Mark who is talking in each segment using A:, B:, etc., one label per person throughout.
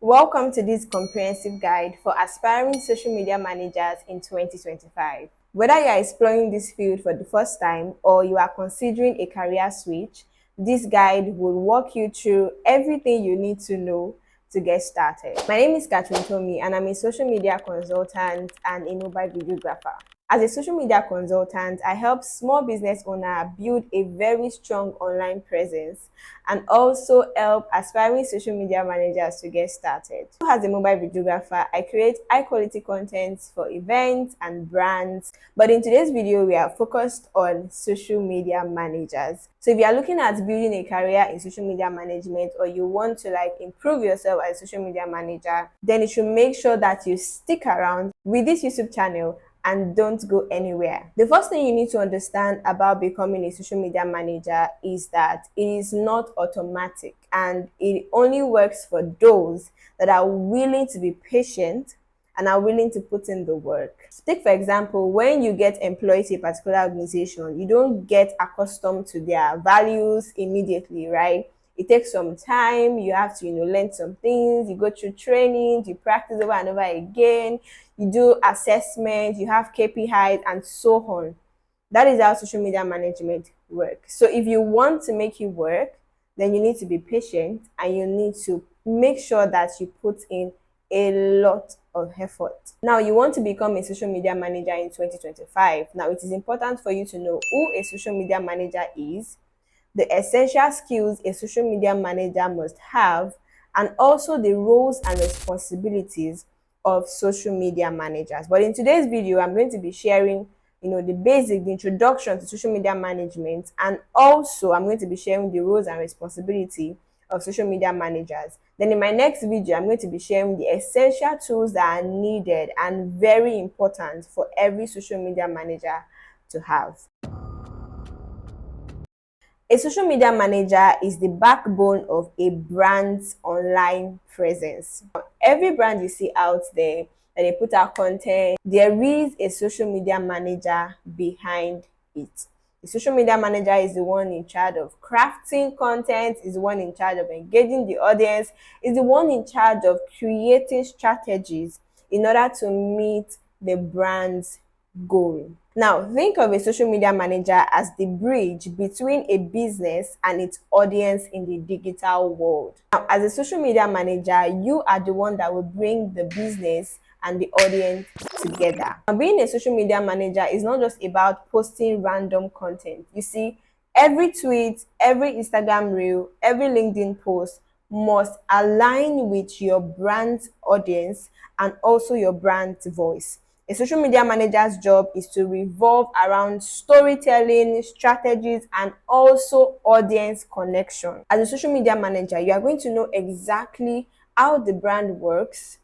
A: Welcome to this comprehensive guide for aspiring social media managers in 2025. Whether you are exploring this field for the first time or you are considering a career switch, this guide will walk you through everything you need to know to get started. My name is Catherine Tomi and I'm a social media consultant and a mobile videographer. As a social media consultant, I help small business owners build a very strong online presence and also help aspiring social media managers to get started. As a mobile videographer, I create high quality content for events and brands. But in today's video, we are focused on social media managers. So if you are looking at building a career in social media management or you want to improve yourself as a social media manager, then you should make sure that you stick around with this YouTube channel and don't go anywhere. The first thing you need to understand about becoming a social media manager is that it is not automatic and it only works for those that are willing to be patient and are willing to put in the work. Take, for example, when you get employed to a particular organization, you don't get accustomed to their values immediately, right? It takes some time. You have to, learn some things. You go through training, you practice over and over again. You do assessment, you have KPIs, and so on. That is how social media management works. So if you want to make it work, then you need to be patient and you need to make sure that you put in a lot of effort. Now, you want to become a social media manager in 2025. Now, it is important for you to know who a social media manager is, the essential skills a social media manager must have, and also the roles and responsibilities of social media managers. But in today's video, I'm going to be sharing the introduction to social media management, and also I'm going to be sharing the roles and responsibility of social media managers. Then in my next video, I'm going to be sharing the essential tools that are needed and very important for every social media manager to have. A social media manager is the backbone of a brand's online presence. Every brand you see out there that they put out content, there is a social media manager behind it. The social media manager is the one in charge of crafting content, is the one in charge of engaging the audience, is the one in charge of creating strategies in order to meet the brand's goal. Now, think of a social media manager as the bridge between a business and its audience in the digital world. Now, as a social media manager, you are the one that will bring the business and the audience together. Now, being a social media manager is not just about posting random content. You see, every tweet, every Instagram reel, every LinkedIn post must align with your brand's audience and also your brand's voice. A social media manager's job is to revolve around storytelling, strategies, and also audience connection. As a social media manager, you are going to know exactly how the brand works,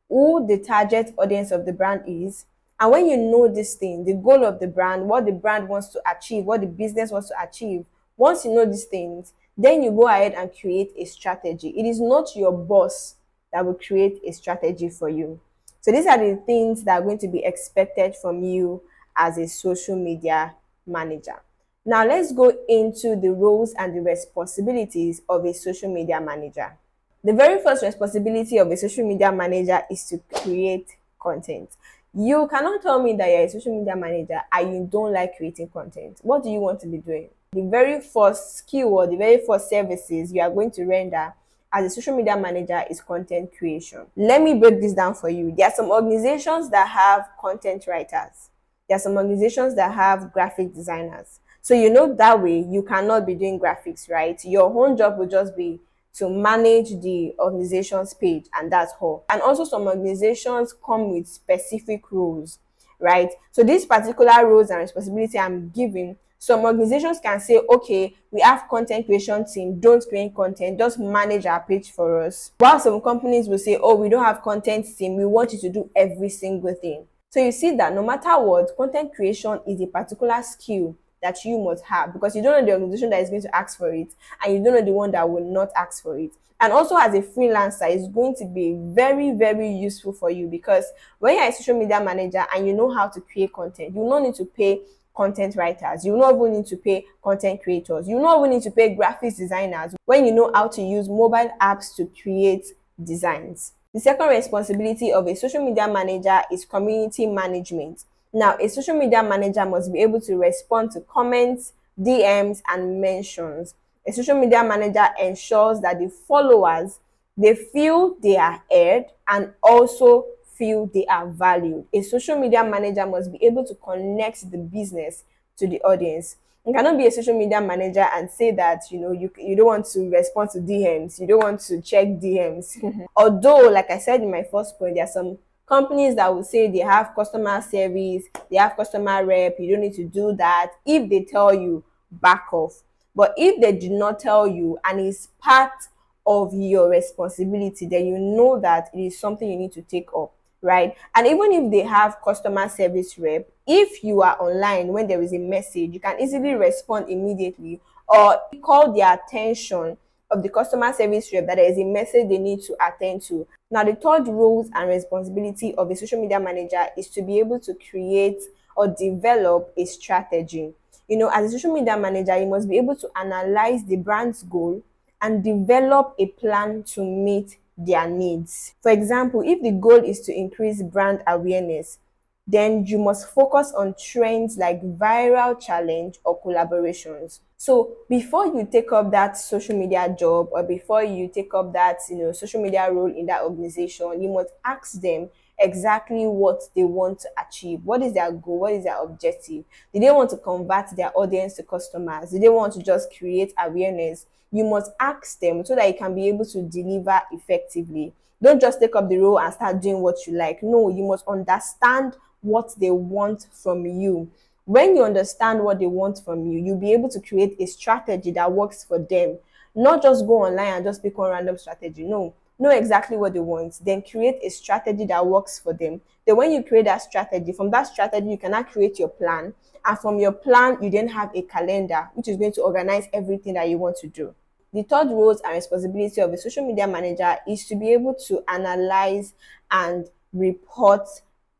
A: who the target audience of the brand is, and when you know this thing, the goal of the brand, what the brand wants to achieve, what the business wants to achieve, once you know these things, then you go ahead and create a strategy. It is not your boss that will create a strategy for you. So these are the things that are going to be expected from you as a social media manager. Now let's go into the roles and the responsibilities of a social media manager. The very first responsibility of a social media manager is to create content. You cannot tell me that you're a social media manager and you don't like creating content. What do you want to be doing? The very first skill or the very first services you are going to render as a social media manager is content creation. Let me break this down for you. There are some organizations that have content writers. There are some organizations that have graphic designers. So that way you cannot be doing graphics, right? Your own job will just be to manage the organization's page, and that's all. And also some organizations come with specific rules, right? So these particular roles and responsibility I'm giving, some organizations can say, okay, we have content creation team, don't create content, just manage our page for us. While some companies will say, oh, we don't have content team, we want you to do every single thing. So you see that no matter what, content creation is a particular skill that you must have, because you don't know the organization that is going to ask for it and you don't know the one that will not ask for it. And also as a freelancer, it's going to be very, very useful for you, because when you're a social media manager and you know how to create content, you don't need to pay content writers, you not even need to pay content creators, you not even need to pay graphics designers when you know how to use mobile apps to create designs. The second responsibility of a social media manager is community management. Now, a social media manager must be able to respond to comments, DMs, and mentions. A social media manager ensures that the followers, they feel they are heard and also feel they are valued. A social media manager must be able to connect the business to the audience. You cannot be a social media manager and say that you don't want to respond to DMs, you don't want to check DMs. Although, like I said in my first point, there are some companies that will say they have customer service, they have customer rep, you don't need to do that. If they tell you, back off. But if they do not tell you and it's part of your responsibility, then you know that it is something you need to take up, right? And even if they have customer service rep, if you are online when there is a message, you can easily respond immediately or call the attention of the customer service rep that there is a message they need to attend to. Now, the third roles and responsibility of a social media manager is to be able to create or develop a strategy. As a social media manager, you must be able to analyze the brand's goal and develop a plan to meet their needs. For example, if the goal is to increase brand awareness, then you must focus on trends like viral challenge or collaborations. So before you take up that social media job or before you take up that social media role in that organization, you must ask them exactly what they want to achieve. What is their goal? What is their objective? Do they want to convert their audience to customers? Do they want to just create awareness? You must ask them so that you can be able to deliver effectively. Don't just take up the role and start doing what you like. No, you must understand what they want from you. When you understand what they want from you, you'll be able to create a strategy that works for them. Not just go online and just pick one random strategy. No, know exactly what they want, then create a strategy that works for them. Then when you create that strategy, from that strategy, you can now create your plan. And from your plan, you then have a calendar, which is going to organize everything that you want to do. The third roles and responsibility of a social media manager is to be able to analyze and report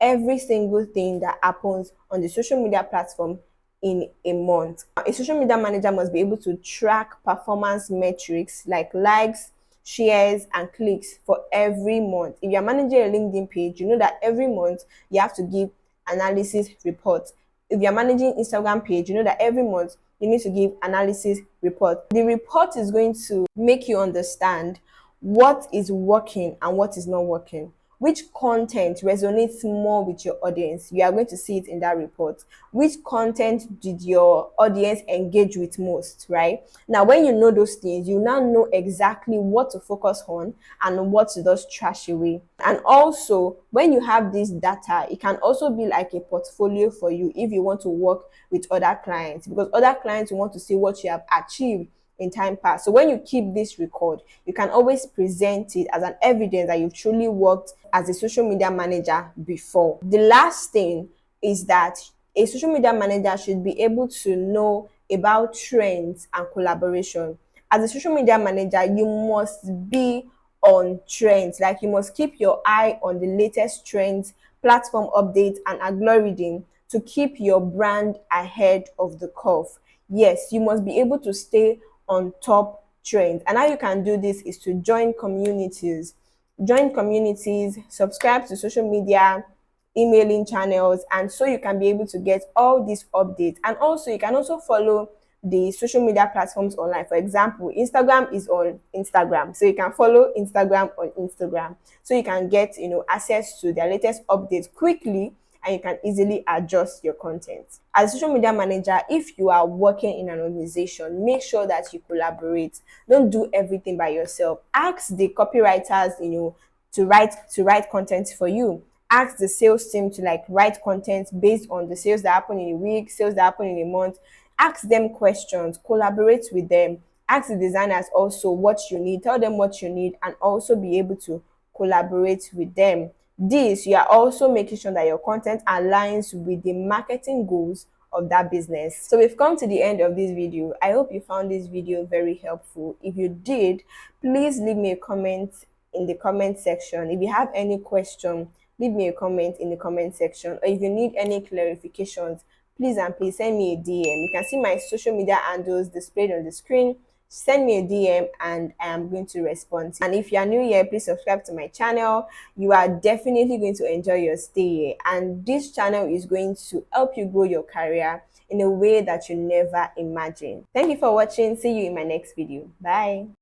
A: every single thing that happens on the social media platform in a month. A social media manager must be able to track performance metrics like likes, shares, and clicks for every month. If you're managing a LinkedIn page, you know that every month you have to give analysis reports. If you're managing Instagram page, you know that every month you need to give analysis report. The report is going to make you understand what is working and what is not working. Which content resonates more with your audience? You are going to see it in that report. Which content did your audience engage with most, right? Now, when you know those things, you now know exactly what to focus on and what to just trash away. And also, when you have this data, it can also be like a portfolio for you if you want to work with other clients, because other clients want to see what you have achieved in time past. So when you keep this record, you can always present it as an evidence that you've truly worked as a social media manager before. The last thing is that a social media manager should be able to know about trends and collaboration. As a social media manager, you must be on trends. Like, you must keep your eye on the latest trends, platform updates, and algorithm to keep your brand ahead of the curve. Yes, you must be able to stay on top trends. And how you can do this is to join communities. Subscribe to social media emailing channels, and so you can be able to get all these updates. And also, you can also follow the social media platforms online. For example, Instagram is on Instagram, so you can follow Instagram on Instagram, so you can get access to their latest updates quickly, and you can easily adjust your content. As a social media manager, if you are working in an organization, make sure that you collaborate. Don't do everything by yourself. Ask the copywriters, to write content for you. Ask the sales team to write content based on the sales that happen in a week, sales that happen in a month. Ask them questions, collaborate with them. Ask the designers also what you need, tell them what you need, and also be able to collaborate with them. This, you are also making sure that your content aligns with the marketing goals of that business. So we've come to the end of this video. I hope you found this video very helpful. If you did, please leave me a comment in the comment section. If you have any question, leave me a comment in the comment section. Or if you need any clarifications, please send me a DM. You can see my social media handles displayed on the screen. send me a DM and I am going to respond to you. And if you are new here, please subscribe to my channel. You are definitely going to enjoy your stay here, and this channel is going to help you grow your career in a way that you never imagined. Thank you for watching. See you in my next video. Bye.